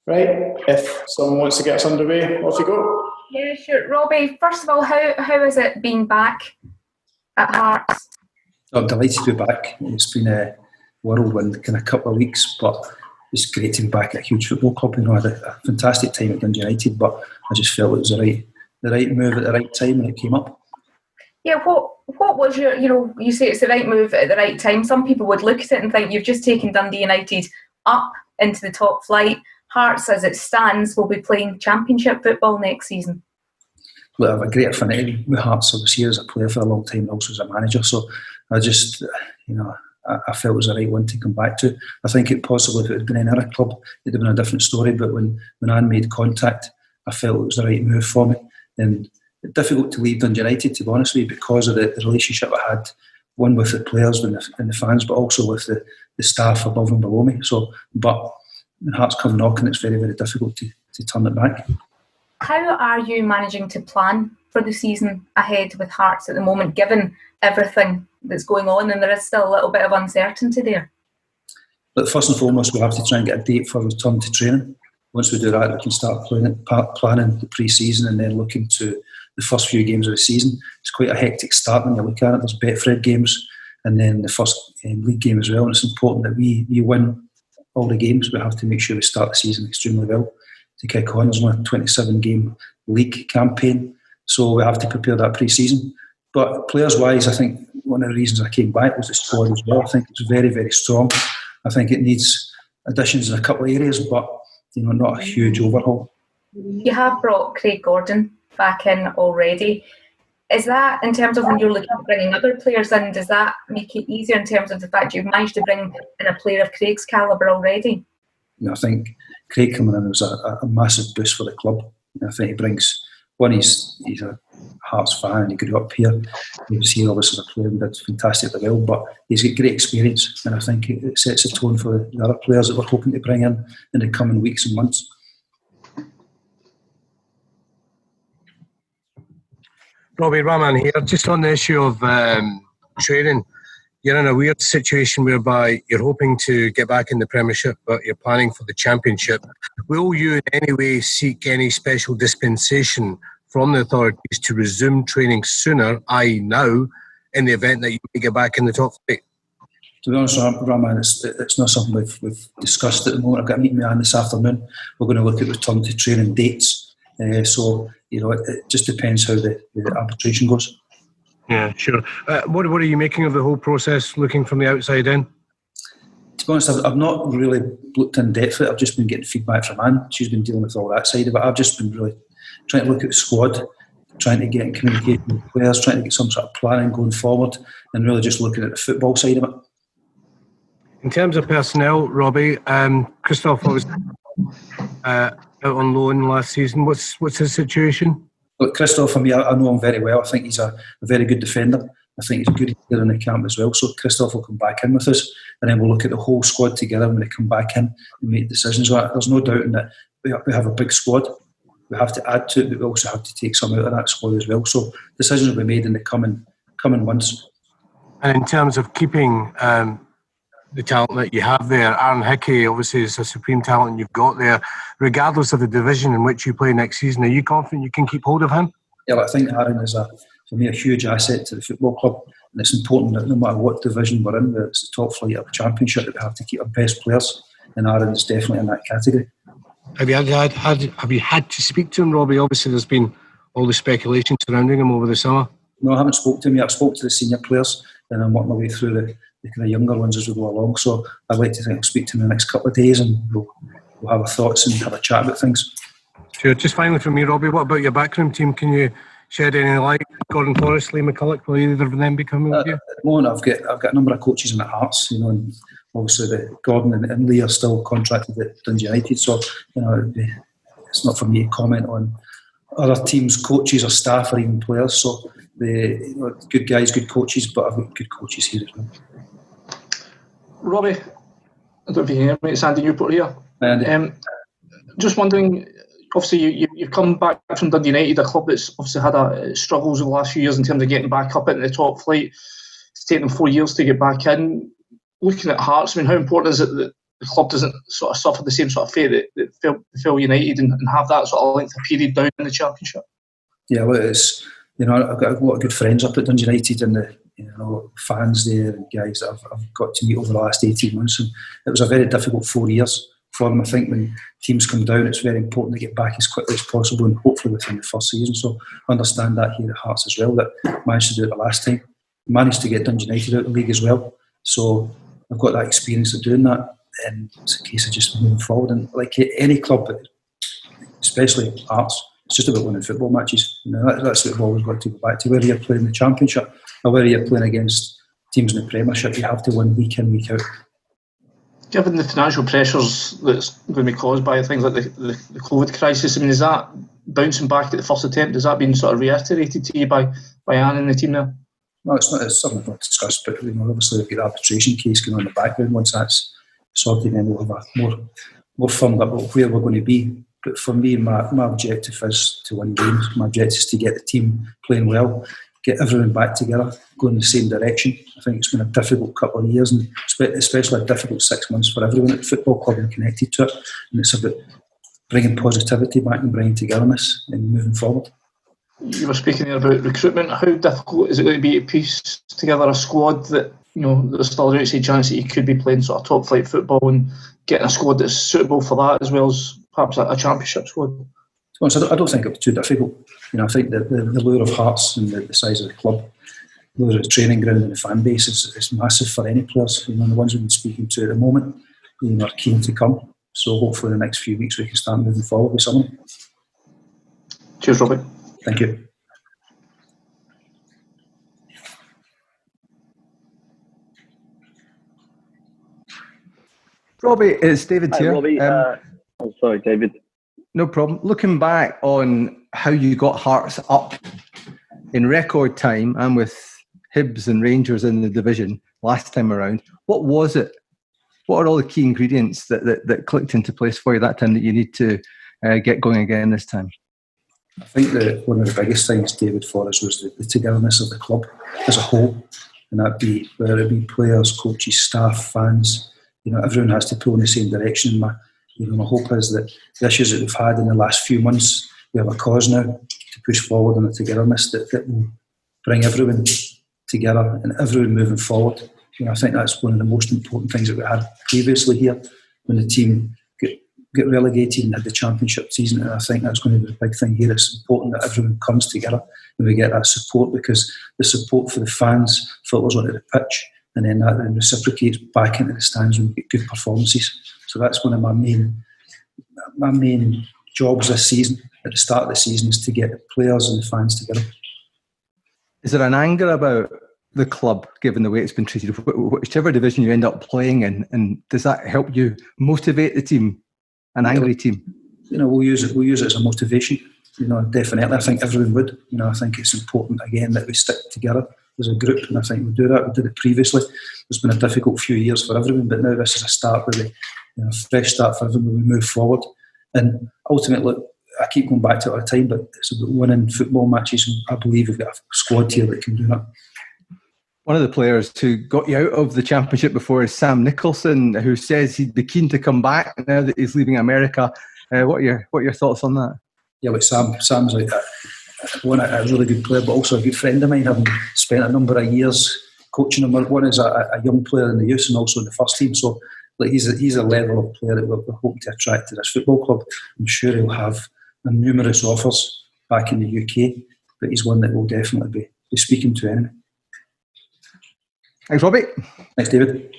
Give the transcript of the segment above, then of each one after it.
Right, if someone wants to get us underway, off you go. Yeah, sure. Robbie, first of all, how is it being back at Hearts? I'm delighted to be back. It's been a whirlwind kind of couple of weeks, but it's great to be back at a huge football club. You know, I had a fantastic time at Dundee United, but I just felt it was the right move at the right time when it came up. Yeah, what was your, you say it's the right move at the right time. Some people would look at it and think you've just taken Dundee United up into the top flight. Hearts, as it stands, will be playing Championship football next season. Look, I have a great affinity with Hearts. I was here as a player for a long time and also as a manager, so I just, I felt it was the right one to come back to. I think it possibly, if it had been any other club, it'd have been a different story, but when Anne made contact, I felt it was the right move for me. And it's difficult to leave Dundee United, to be honest with you, because of the relationship I had, one with the players and the fans, but also with the staff above and below me. But when Hearts come knocking, it's very, very difficult to turn it back. How are you managing to plan for the season ahead with Hearts at the moment, given everything that's going on, and there is still a little bit of uncertainty there? But first and foremost, we have to try and get a date for return to training. Once we do that, we can start planning the pre-season and then looking to the first few games of the season. It's quite a hectic start when you look at it. There's Betfred games and then the first league game as well, and it's important that we win all the games. We have to make sure we start the season extremely well to kick on. There's only a 27-game league campaign, so we have to prepare that pre-season. But players-wise, I think one of the reasons I came back was the squad as well. I think it's very, very strong. I think it needs additions in a couple of areas, but not a huge overhaul. You have brought Craig Gordon back in already. Is that, in terms of when you're looking at bringing other players in, does that make it easier in terms of the fact you've managed to bring in a player of Craig's calibre already? I think Craig coming in was a massive boost for the club. I think he brings, one, he's a Hearts fan and he grew up here. He was here obviously as a player and did fantastically well, but he's got great experience, and I think it sets a tone for the other players that we're hoping to bring in the coming weeks and months. Robbie, Rahman here. Just on the issue of training, you're in a weird situation whereby you're hoping to get back in the Premiership, but you're planning for the Championship. Will you in any way seek any special dispensation from the authorities to resume training sooner, i.e. now, in the event that you get back in the top flight? To be honest, Rahman, it's not something we've discussed at the moment. I've got a meeting with Anne this afternoon. We're going to look at return to training dates. So, it just depends how the arbitration goes. Yeah, sure. What are you making of the whole process, looking from the outside in? To be honest, I've not really looked in depth at it. I've just been getting feedback from Anne. She's been dealing with all that side of it. I've just been really trying to look at the squad, trying to get in communication with players, trying to get some sort of planning going forward, and really just looking at the football side of it. In terms of personnel, Robbie, Christophe was out on loan last season. What's his situation? Look, Christophe, for me, I know him very well. I think he's a very good defender. I think he's a good player in the camp as well. So Christophe will come back in with us, and then we'll look at the whole squad together when they come back in and make decisions. There's no doubt in that we have a big squad. We have to add to it, but we also have to take some out of that squad as well. So decisions will be made in the coming months. And in terms of keeping the talent that you have there, Aaron Hickey obviously is a supreme talent you've got there. Regardless of the division in which you play next season, are you confident you can keep hold of him? Yeah, I think Aaron is, for me, a huge asset to the football club, and it's important that no matter what division we're in, whether it's the top flight of the Championship, that we have to keep our best players, and Aaron is definitely in that category. Have you had to speak to him, Robbie? Obviously, there's been all the speculation surrounding him over the summer. No, I haven't spoken to him yet. I've spoken to the senior players, and I'm working my way through the kind of younger ones as we go along. So I'd like to think I'll speak to him in the next couple of days, and we'll have our thoughts and have a chat about things. Sure. Just finally from me, Robbie, what about your backroom team? Can you shed any light? Gordon Forrest, Lee McCulloch, will either of them be coming with you? At the moment, I've got a number of coaches in the Hearts, and obviously Gordon and Lee are still contracted at Dundee United, so it's not for me to comment on other teams' coaches or staff or even players. So good guys, good coaches, but I've got good coaches here as well. Robbie, I don't know if you can hear me, it's Andy Newport here. Just wondering, obviously you've come back from Dundee United, a club that's obviously had struggles over the last few years in terms of getting back up into the top flight. It's taken them 4 years to get back in. Looking at Hearts, how important is it that the club doesn't sort of suffer the same sort of fate that Phil United and have that sort of length of period down in the Championship? Yeah, well, it's, I've got a lot of good friends up at Dundee United, and the fans there and guys that I've got to meet over the last 18 months, and it was a very difficult 4 years for them. I think when teams come down, it's very important to get back as quickly as possible, and hopefully within the first season. So I understand that here at Hearts as well, that managed to do it the last time. Managed to get Dundee United out of the league as well. So I've got that experience of doing that, and it's a case of just moving forward. And like any club, especially Hearts, it's just about winning football matches. That's what we've always got to go back to. Whether you're playing in the Championship or whether you're playing against teams in the Premiership, you have to win week in, week out. Given the financial pressures that's going to be caused by things like the COVID crisis, I mean, is that bouncing back at the first attempt? Has that been sort of reiterated to you by Anne and the team there? No, it's not. It's something we've discussed, but obviously we've got the arbitration case going on in the background. Once that's sorted, then we'll have a more firmed up where we're going to be. But for me, my objective is to win games. My objective is to get the team playing well, get everyone back together, go in the same direction. I think it's been a difficult couple of years, and especially a difficult 6 months for everyone at the football club and connected to it. And it's about bringing positivity back and bringing togetherness and moving forward. You were speaking there about recruitment. How difficult is it going to be to piece together a squad that, there's still an outside chance that you could be playing sort of top flight football, and getting a squad that's suitable for that as well as perhaps a Championship squad? I don't think it was too difficult. I think that the lure of Hearts and the size of the club, the lure of the training ground and the fan base is massive for any players. The ones we've been speaking to at the moment are keen to come. So hopefully in the next few weeks we can start moving forward with someone. Cheers, Robbie. Thank you. Robbie, it's David Hi, here. Robbie. Sorry, David. No problem. Looking back on how you got Hearts up in record time and with Hibs and Rangers in the division last time around, what was it? What are all the key ingredients that clicked into place for you that time that you need to get going again this time? I think that one of the biggest things, David, for us was the togetherness of the club as a whole, and that be whether it be players, coaches, staff, fans. Everyone has to pull in the same direction. My hope is that the issues that we've had in the last few months, we have a cause now to push forward on the togetherness that will bring everyone together and everyone moving forward. I think that's one of the most important things that we had previously here when the team get relegated and had the Championship season, and I think that's going to be the big thing here. It's important that everyone comes together and we get that support, because the support for the fans filters onto the pitch, and then that then reciprocates back into the stands when we get good performances. So that's one of my main jobs this season, at the start of the season, is to get the players and the fans together. Is there an anger about the club, given the way it's been treated, whichever division you end up playing in, and does that help you motivate the team, an angry team? We'll use it as a motivation. Definitely. I think everyone would. I think it's important again that we stick together as a group, and I think we'll do that. We did it previously. It's been a difficult few years for everyone, but now this is a start, really, a fresh start for everyone. We move forward, and ultimately, I keep going back to it all the time, but it's about winning football matches, and I believe we've got a squad here that can do that. One of the players who got you out of the Championship before is Sam Nicholson, who says he'd be keen to come back now that he's leaving America. What are your thoughts on that? Yeah, but Sam's like a really good player, but also a good friend of mine, having spent a number of years coaching him. One is a young player in the youth and also in the first team. So he's a level of player that we're hoping to attract to this football club. I'm sure he'll have numerous offers back in the UK, but he's one that we'll definitely be speaking to anyway. Thanks, Robbie. Thanks, David.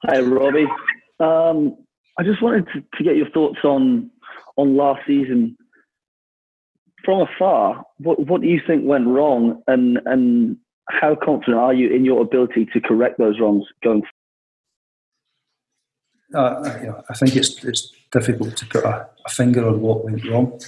Hi, Robbie. I just wanted to get your thoughts on last season. From afar, what do you think went wrong, and how confident are you in your ability to correct those wrongs going forward? I think it's difficult to put a finger on what went wrong,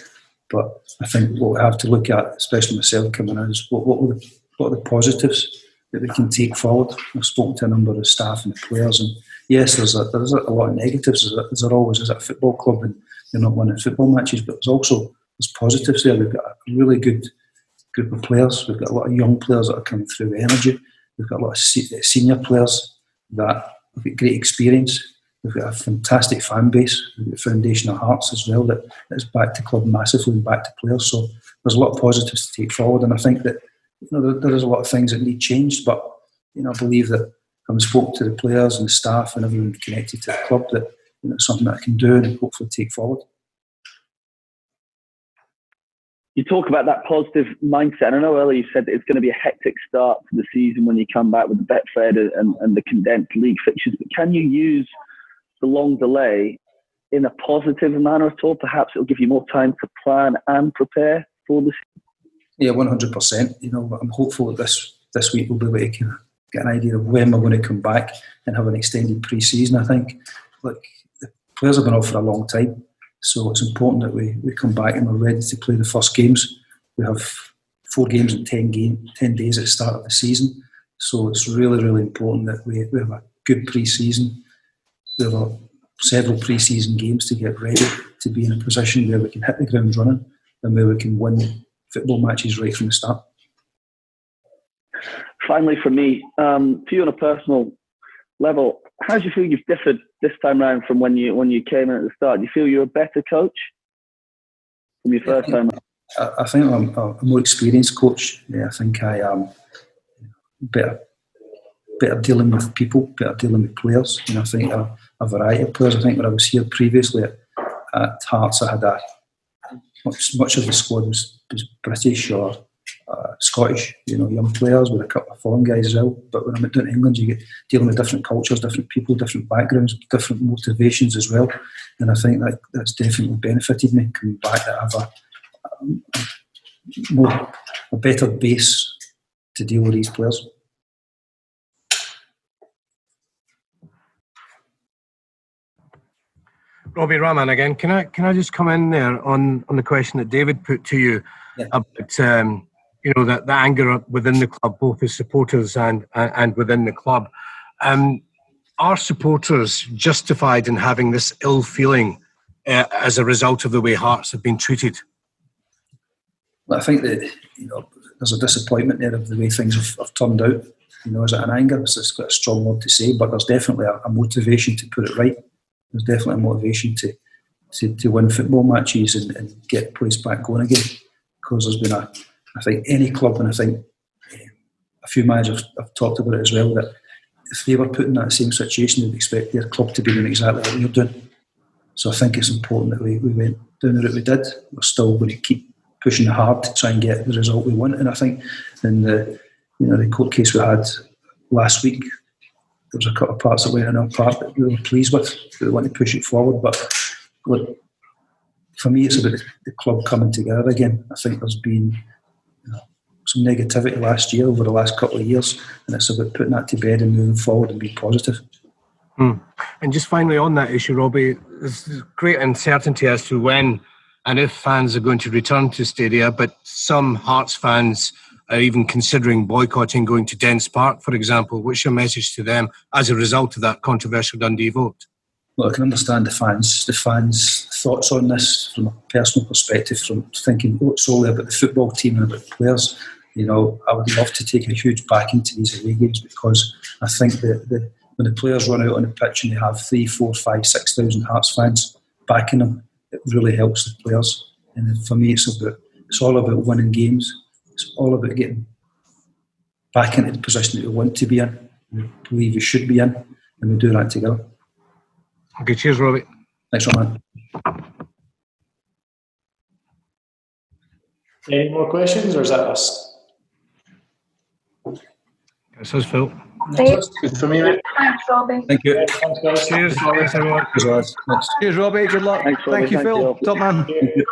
but I think what we have to look at, especially myself coming in, is what are the positives that we can take forward. I've spoken to a number of staff and the players, and yes, there's a lot of negatives, as there always is at a football club, and you're not winning football matches, but there's positives there. We've got a really good group of players. We've got a lot of young players that are coming through with energy. We've got a lot of senior players that we've got great experience. We've got a fantastic fan base. We've got a foundation of Hearts as well that is back to club massively and back to players. So there's a lot of positives to take forward, and I think that there is a lot of things that need changed. But I believe that having spoke to the players and the staff and everyone connected to the club, that it's something that I can do and hopefully take forward. You talk about that positive mindset. I know earlier you said that it's going to be a hectic start to the season when you come back with the Betfred and the condensed league fixtures. But can you use the long delay in a positive manner at all? Perhaps it'll give you more time to plan and prepare for the season. Yeah, 100%. I'm hopeful that this week we'll be able to get an idea of when we're going to come back and have an extended pre-season. I think, the players have been off for a long time. So it's important that we come back and we're ready to play the first games. We have 4 games in 10 days at the start of the season. So it's really, really important that we have a good pre-season. We have several pre-season games to get ready to be in a position where we can hit the ground running and where we can win football matches right from the start. Finally, for me, to you on a personal level, how do you feel you've differed this time round from when you came in at the start? Do you feel you're a better coach from your first time? I think I'm a more experienced coach. Yeah, I think I am better dealing with people, better dealing with players. I think a variety of players. I think when I was here previously at Hearts, I had much of the squad was British or Scottish, young players with a couple of foreign guys as well. But when I went down to England, you get dealing with different cultures, different people, different backgrounds, different motivations as well. And I think that's definitely benefited me coming back to have a better base to deal with these players. Robbie Rahman again. Can I just come in there on the question that David put to you about that the anger within the club, both as supporters and within the club. Are supporters justified in having this ill feeling as a result of the way Hearts have been treated? Well, I think that there's a disappointment there of the way things have turned out. Is it an anger? It's quite a strong word to say, but there's definitely a motivation to put it right. There's definitely a motivation to win football matches and get the place back going again. Because there's been I think any club, and I think a few managers have talked about it as well, that if they were put in that same situation, they'd expect their club to be doing exactly what we're doing. So I think it's important that we went down the route we did. We're still going to keep pushing hard to try and get the result we want. And I think in the court case we had last week, there was a couple of parts that went in our part that we were pleased with. We want to push it forward, but look, for me, it's about the club coming together again. I think there's been some negativity last year over the last couple of years, and it's about putting that to bed and moving forward and being positive. And just finally on that issue, Robbie, there's great uncertainty as to when and if fans are going to return to stadia, but some Hearts fans are even considering boycotting going to Dens Park, for example. What's your message to them as a result of that controversial Dundee vote? Well, I can understand the fans' thoughts on this from a personal perspective, from thinking solely about the football team and about the players. I would love to take a huge backing to these away games, because I think that when the players run out on the pitch and they have 3,000, 4,000, 5,000, 6,000 Hearts fans backing them, it really helps the players. And for me, it's all about winning games. It's all about getting back into the position that we want to be in, we believe we should be in, and we do that together. Okay, cheers, Robbie. Thanks, Roman. Any more questions, or is that us? This is Phil. Good for me, mate. Thanks, Robbie. Thank you. Thanks, guys. Cheers, everyone. Thanks. Cheers, Robbie. Good luck. Thanks, Robbie. Thank you, Phil. Top man. Thank you.